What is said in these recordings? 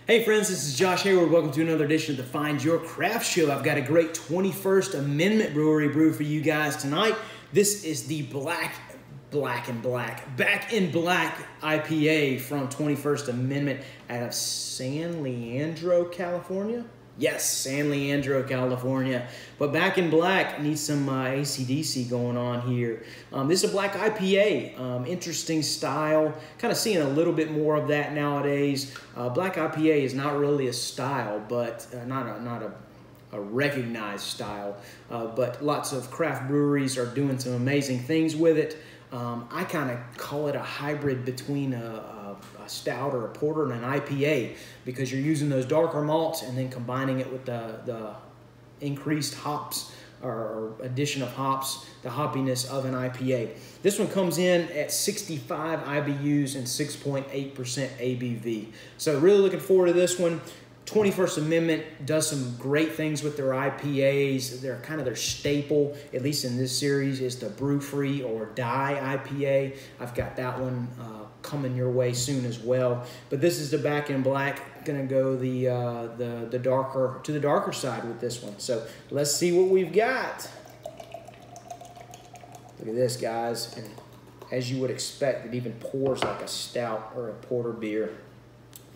Hey friends, this is Josh Hayward. Welcome to another edition of the Find Your Craft Show. I've got a great 21st Amendment brewery brew for you guys tonight. This is the Back in Black IPA from 21st Amendment out of San Leandro, California. Yes, San Leandro, California. But Back in Black needs some AC/DC going on here. This is a Black IPA, interesting style. Kind of seeing a little bit more of that nowadays. Black IPA is not really a style, but not a recognized style. But lots of craft breweries are doing some amazing things with it. I kind of call it a hybrid between a stout or a porter and an IPA, because you're using those darker malts and then combining it with the increased hops or addition of hops, the hoppiness of an IPA. This one comes in at 65 IBUs and 6.8% ABV. So really looking forward to this one. 21st Amendment does some great things with their IPAs. They're kind of their staple, at least in this series, is the Brew Free or Die IPA. I've got that one coming your way soon as well. But this is the Back in Black. Gonna go the darker side with this one. So let's see what we've got. Look at this, guys, and as you would expect, it even pours like a stout or a porter beer.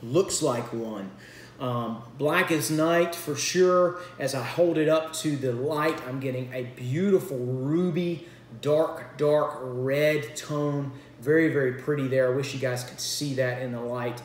Looks like one. Black as night for sure. As I hold it up to the light, I'm getting a beautiful ruby, dark red tone. Very, very pretty there. I wish you guys could see that in the light.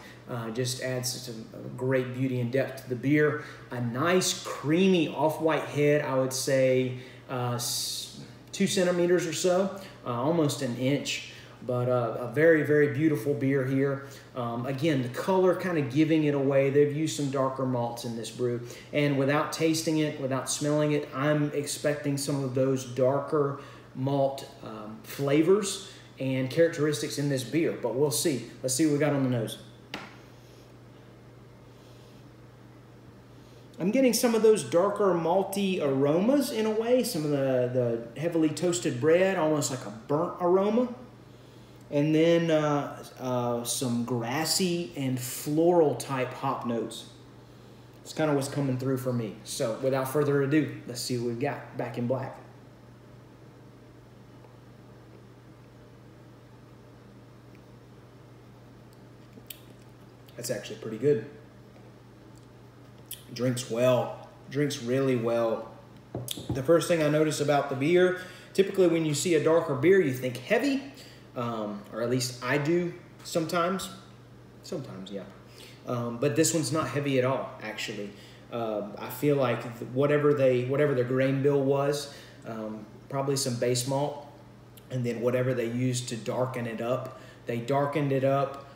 Just adds some great beauty and depth to the beer. A nice creamy off-white head, I would say 2 centimeters or so, almost an inch. But a very, very beautiful beer here. Again, the color kind of giving it away. They've used some darker malts in this brew. And without tasting it, without smelling it, I'm expecting some of those darker malt flavors and characteristics in this beer. But we'll see. Let's see what we got on the nose. I'm getting some of those darker malty aromas in a way. Some of the heavily toasted bread, almost like a burnt aroma. And then some grassy and floral type hop notes. It's kind of what's coming through for me. So without further ado, let's see what we've got. Back in Black. That's actually pretty good. Drinks well. Drinks really well. The first thing I notice about the beer, typically when you see a darker beer, you think heavy. Or at least I do sometimes. Sometimes, yeah. But this one's not heavy at all, actually. I feel like whatever their grain bill was, probably some base malt, and then whatever they used to darken it up, they darkened it up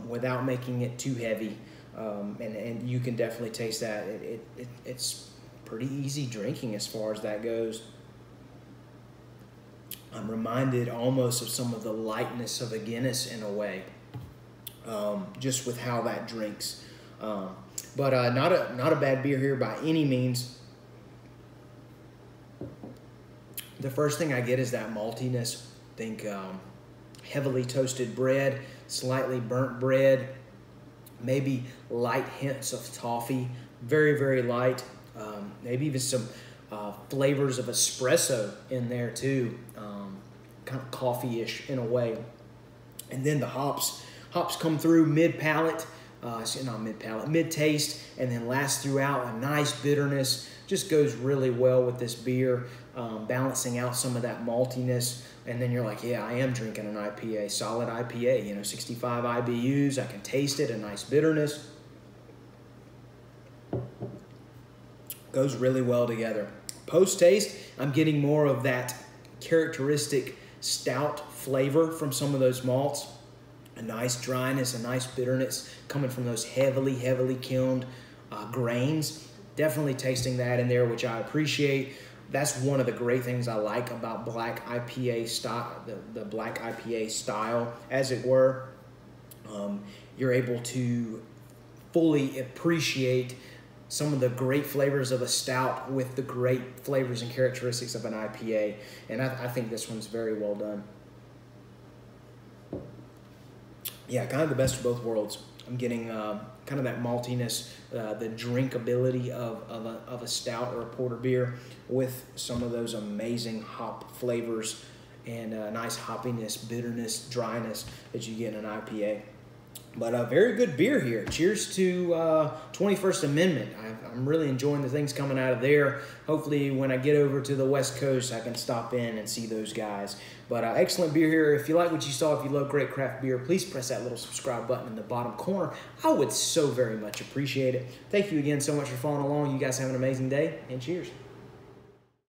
without making it too heavy. And you can definitely taste that. It's pretty easy drinking as far as that goes. I'm reminded almost of some of the lightness of a Guinness in a way, just with how that drinks. But not a bad beer here by any means. The first thing I get is that maltiness. Think heavily toasted bread, slightly burnt bread, maybe light hints of toffee, very, very light. Maybe even some flavors of espresso in there too. Kind of coffee-ish in a way. And then the hops come through mid-palate, mid-taste, and then last throughout. A nice bitterness. Just goes really well with this beer, balancing out some of that maltiness. And then you're like, yeah, I am drinking an IPA, solid IPA, you know, 65 IBUs. I can taste it, a nice bitterness. Goes really well together. Post-taste, I'm getting more of that characteristic stout flavor from some of those malts. A nice dryness, a nice bitterness coming from those heavily kilned grains. Definitely tasting that in there, which I appreciate. That's one of the great things I like about Black IPA style, the Black IPA style, as it were. You're able to fully appreciate some of the great flavors of a stout with the great flavors and characteristics of an IPA. And I think this one's very well done. Yeah, kind of the best of both worlds. I'm getting kind of that maltiness, the drinkability of a stout or a porter beer with some of those amazing hop flavors and nice hoppiness, bitterness, dryness that you get in an IPA. But a very good beer here. Cheers to 21st Amendment. I'm really enjoying the things coming out of there. Hopefully when I get over to the West Coast, I can stop in and see those guys. But excellent beer here. If you like what you saw, if you love great craft beer, please press that little subscribe button in the bottom corner. I would so very much appreciate it. Thank you again so much for following along. You guys have an amazing day, and cheers.